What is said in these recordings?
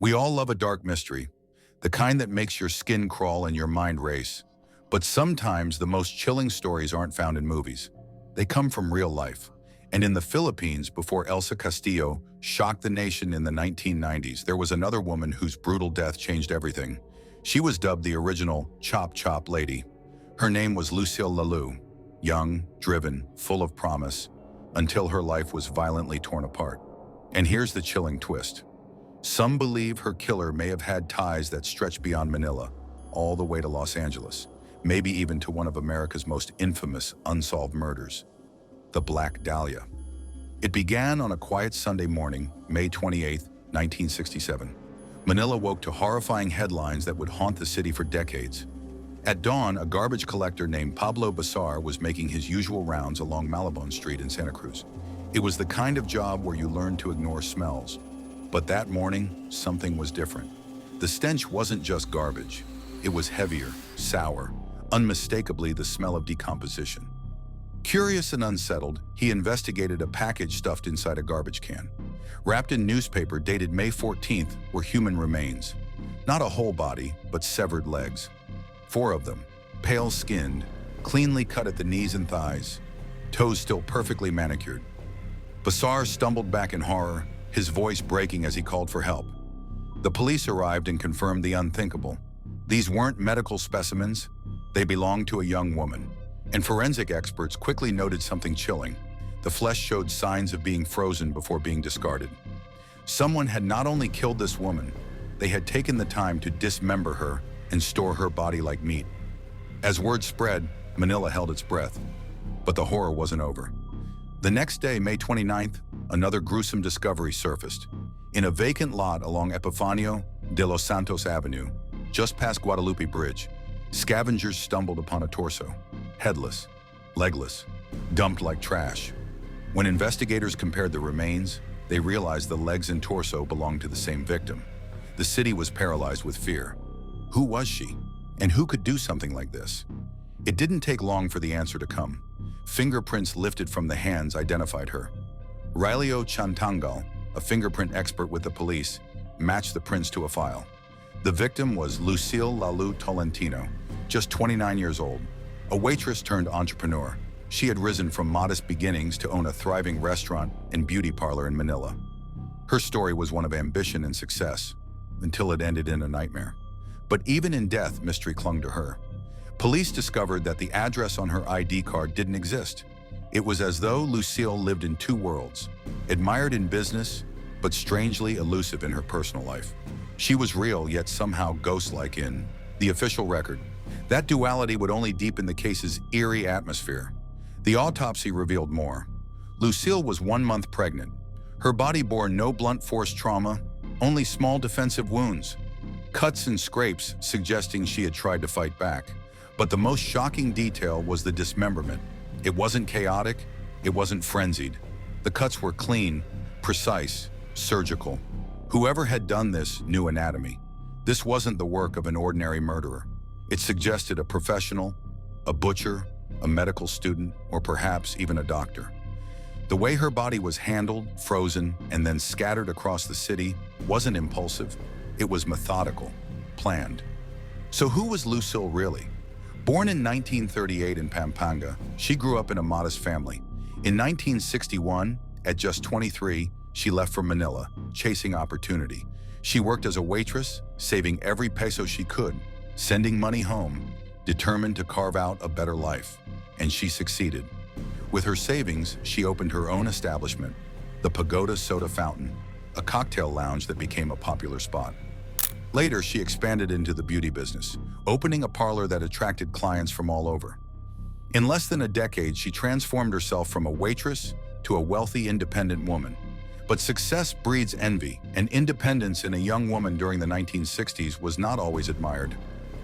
We all love a dark mystery, the kind that makes your skin crawl and your mind race. But sometimes the most chilling stories aren't found in movies. They come from real life. And in the Philippines, before Elsa Castillo shocked the nation in the 1990s, there was another woman whose brutal death changed everything. She was dubbed the original Chop Chop Lady. Her name was Lucil Lalu, young, driven, full of promise, until her life was violently torn apart. And here's the chilling twist. Some believe her killer may have had ties that stretch beyond Manila, all the way to Los Angeles, maybe even to one of America's most infamous unsolved murders, the Black Dahlia. It began on a quiet Sunday morning, May 28, 1967. Manila woke to horrifying headlines that would haunt the city for decades. At dawn, a garbage collector named Pablo Basar was making his usual rounds along Malabon Street in Santa Cruz. It was the kind of job where you learn to ignore smells. But that morning, something was different. The stench wasn't just garbage. It was heavier, sour, unmistakably the smell of decomposition. Curious and unsettled, he investigated a package stuffed inside a garbage can. Wrapped in newspaper dated May 14th were human remains. Not a whole body, but severed legs. 4 of them, pale-skinned, cleanly cut at the knees and thighs, toes still perfectly manicured. Basar stumbled back in horror, his voice breaking as he called for help. The police arrived and confirmed the unthinkable. These weren't medical specimens, they belonged to a young woman. And forensic experts quickly noted something chilling. The flesh showed signs of being frozen before being discarded. Someone had not only killed this woman, they had taken the time to dismember her and store her body like meat. As word spread, Manila held its breath. But the horror wasn't over. The next day, May 29th, another gruesome discovery surfaced. In a vacant lot along Epifanio de los Santos Avenue, just past Guadalupe Bridge, scavengers stumbled upon a torso, headless, legless, dumped like trash. When investigators compared the remains, they realized the legs and torso belonged to the same victim. The city was paralyzed with fear. Who was she? And who could do something like this? It didn't take long for the answer to come. Fingerprints lifted from the hands identified her. Rilio Chantangal, a fingerprint expert with the police, matched the prints to a file. The victim was Lucil Lalu Tolentino, just 29 years old, a waitress-turned-entrepreneur. She had risen from modest beginnings to own a thriving restaurant and beauty parlor in Manila. Her story was one of ambition and success, until it ended in a nightmare. But even in death, mystery clung to her. Police discovered that the address on her ID card didn't exist. It was as though Lucille lived in 2 worlds, admired in business, but strangely elusive in her personal life. She was real, yet somehow ghost-like in the official record. That duality would only deepen the case's eerie atmosphere. The autopsy revealed more. Lucille was 1 month pregnant. Her body bore no blunt force trauma, only small defensive wounds, cuts and scrapes suggesting she had tried to fight back. But the most shocking detail was the dismemberment. It wasn't chaotic, it wasn't frenzied. The cuts were clean, precise, surgical. Whoever had done this knew anatomy. This wasn't the work of an ordinary murderer. It suggested a professional, a butcher, a medical student, or perhaps even a doctor. The way her body was handled, frozen, and then scattered across the city wasn't impulsive. It was methodical, planned. So who was Lucille really? Born in 1938 in Pampanga, she grew up in a modest family. In 1961, at just 23, she left for Manila, chasing opportunity. She worked as a waitress, saving every peso she could, sending money home, determined to carve out a better life. And she succeeded. With her savings, she opened her own establishment, the Pagoda Soda Fountain, a cocktail lounge that became a popular spot. Later, she expanded into the beauty business, opening a parlor that attracted clients from all over. In less than a decade, she transformed herself from a waitress to a wealthy, independent woman. But success breeds envy, and independence in a young woman during the 1960s was not always admired.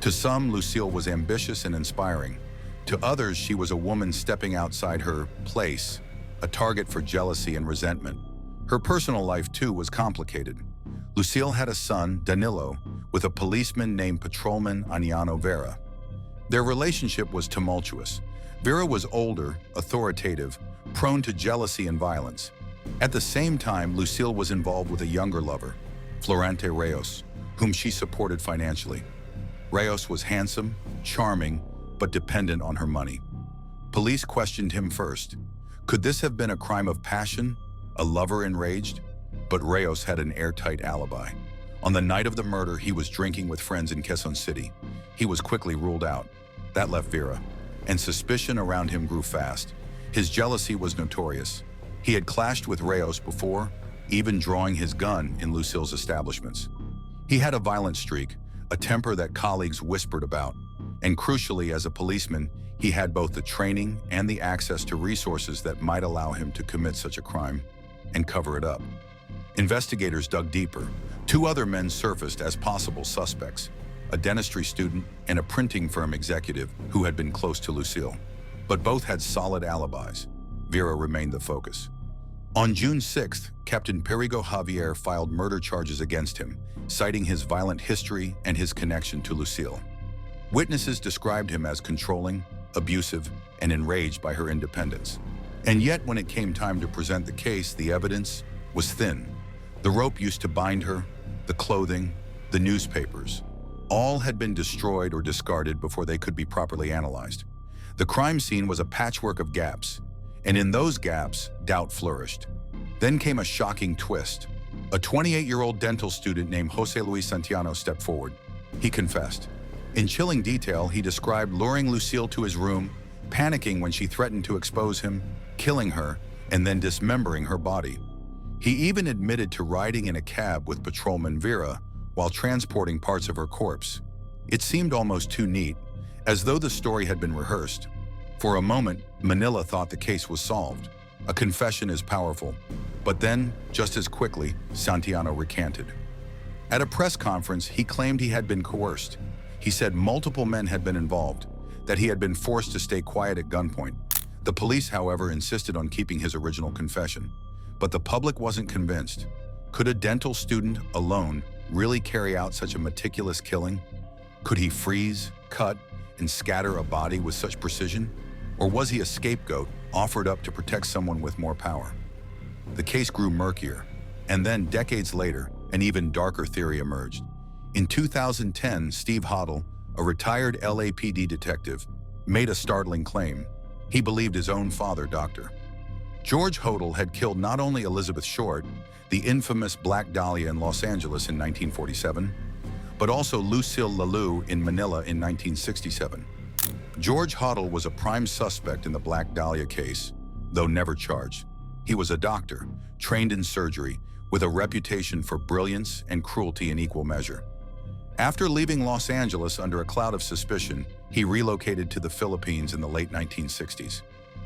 To some, Lucille was ambitious and inspiring. To others, she was a woman stepping outside her place, a target for jealousy and resentment. Her personal life, too, was complicated. Lucille had a son, Danilo, with a policeman named Patrolman Aniano Vera. Their relationship was tumultuous. Vera was older, authoritative, prone to jealousy and violence. At the same time, Lucille was involved with a younger lover, Florante Reyes, whom she supported financially. Reyes was handsome, charming, but dependent on her money. Police questioned him first. Could this have been a crime of passion, a lover enraged? But Reyes had an airtight alibi. On the night of the murder, he was drinking with friends in Quezon City. He was quickly ruled out. That left Vera, and suspicion around him grew fast. His jealousy was notorious. He had clashed with Reyes before, even drawing his gun in Lucil's establishments. He had a violent streak, a temper that colleagues whispered about, and crucially, as a policeman, he had both the training and the access to resources that might allow him to commit such a crime and cover it up. Investigators dug deeper. Two other men surfaced as possible suspects, a dentistry student and a printing firm executive who had been close to Lucil. But both had solid alibis. Vera remained the focus. On June 6th, Captain Perigo Javier filed murder charges against him, citing his violent history and his connection to Lucil. Witnesses described him as controlling, abusive, and enraged by her independence. And yet, when it came time to present the case, the evidence was thin. The rope used to bind her, the clothing, the newspapers, all had been destroyed or discarded before they could be properly analyzed. The crime scene was a patchwork of gaps, and in those gaps, doubt flourished. Then came a shocking twist. A 28-year-old dental student named Jose Luis Santiano stepped forward. He confessed. In chilling detail, he described luring Lucil to his room, panicking when she threatened to expose him, killing her, and then dismembering her body. He even admitted to riding in a cab with patrolman Vera while transporting parts of her corpse. It seemed almost too neat, as though the story had been rehearsed. For a moment, Manila thought the case was solved. A confession is powerful. But then, just as quickly, Santiano recanted. At a press conference, he claimed he had been coerced. He said multiple men had been involved, that he had been forced to stay quiet at gunpoint. The police, however, insisted on keeping his original confession. But the public wasn't convinced. Could a dental student alone really carry out such a meticulous killing? Could he freeze, cut, and scatter a body with such precision? Or was he a scapegoat offered up to protect someone with more power? The case grew murkier, and then decades later, an even darker theory emerged. In 2010, Steve Hodel, a retired LAPD detective, made a startling claim. He believed his own father, Dr. George Hodel, had killed not only Elizabeth Short, the infamous Black Dahlia in Los Angeles in 1947, but also Lucil Lalu in Manila in 1967. George Hodel was a prime suspect in the Black Dahlia case, though never charged. He was a doctor, trained in surgery, with a reputation for brilliance and cruelty in equal measure. After leaving Los Angeles under a cloud of suspicion, he relocated to the Philippines in the late 1960s.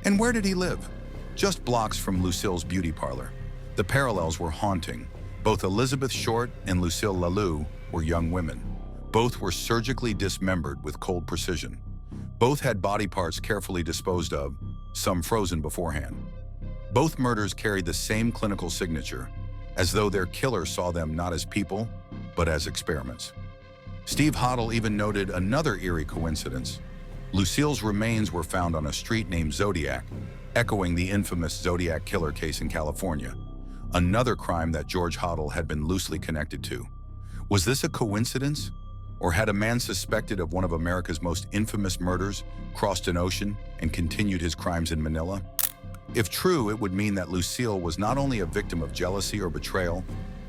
And where did he live? Just blocks from Lucil's beauty parlor. The parallels were haunting. Both Elizabeth Short and Lucil Lalu were young women. Both were surgically dismembered with cold precision. Both had body parts carefully disposed of, some frozen beforehand. Both murders carried the same clinical signature, as though their killer saw them not as people, but as experiments. Steve Hodel even noted another eerie coincidence. Lucil's remains were found on a street named Zodiac, echoing the infamous Zodiac killer case in California, another crime that George Hodel had been loosely connected to. Was this a coincidence? Or had a man suspected of one of America's most infamous murders crossed an ocean and continued his crimes in Manila? If true, it would mean that Lucil was not only a victim of jealousy or betrayal,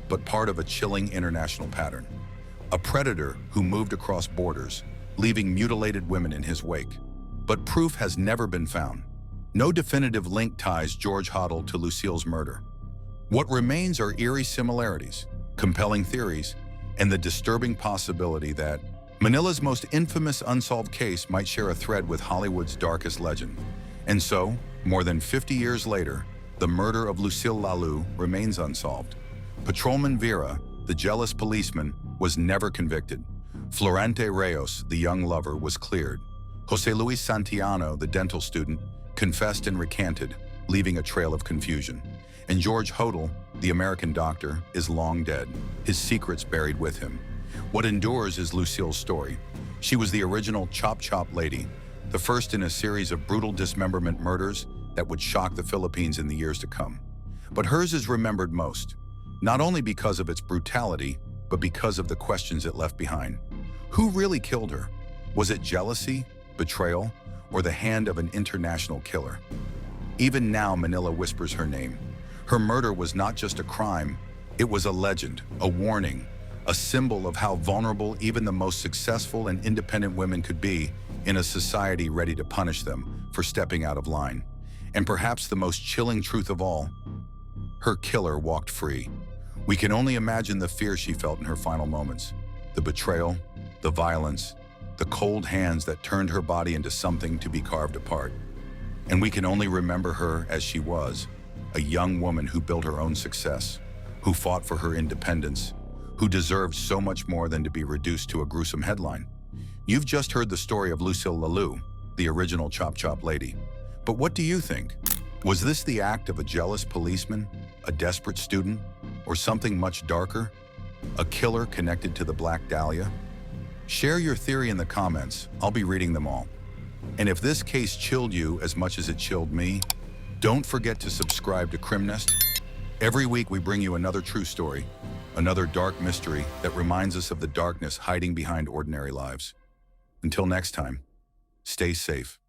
but part of a chilling international pattern. A predator who moved across borders, leaving mutilated women in his wake. But proof has never been found. No definitive link ties George Hodel to Lucil's murder. What remains are eerie similarities, compelling theories, and the disturbing possibility that Manila's most infamous unsolved case might share a thread with Hollywood's darkest legend. And so, more than 50 years later, the murder of Lucil Lalu remains unsolved. Patrolman Vera, the jealous policeman, was never convicted. Florante Reyes, the young lover, was cleared. Jose Luis Santiano, the dental student, confessed and recanted, leaving a trail of confusion. And George Hodel, the American doctor, is long dead, his secrets buried with him. What endures is Lucil's story. She was the original chop-chop lady, the first in a series of brutal dismemberment murders that would shock the Philippines in the years to come. But hers is remembered most. not only because of its brutality, but because of the questions it left behind. Who really killed her? Was it jealousy, betrayal, or the hand of an international killer? Even now, Manila whispers her name. Her murder was not just a crime, it was a legend, a warning, a symbol of how vulnerable even the most successful and independent women could be in a society ready to punish them for stepping out of line. And perhaps the most chilling truth of all, her killer walked free. We can only imagine the fear she felt in her final moments, the betrayal, the violence, the cold hands that turned her body into something to be carved apart. And we can only remember her as she was, a young woman who built her own success, who fought for her independence, who deserved so much more than to be reduced to a gruesome headline. You've just heard the story of Lucil Lalu, the original Chop Chop lady. But what do you think? Was this the act of a jealous policeman, a desperate student, or something much darker? A killer connected to the Black Dahlia? Share your theory in the comments. I'll be reading them all. And if this case chilled you as much as it chilled me, don't forget to subscribe to Crimenest. Every week we bring you another true story, another dark mystery that reminds us of the darkness hiding behind ordinary lives. Until next time, stay safe.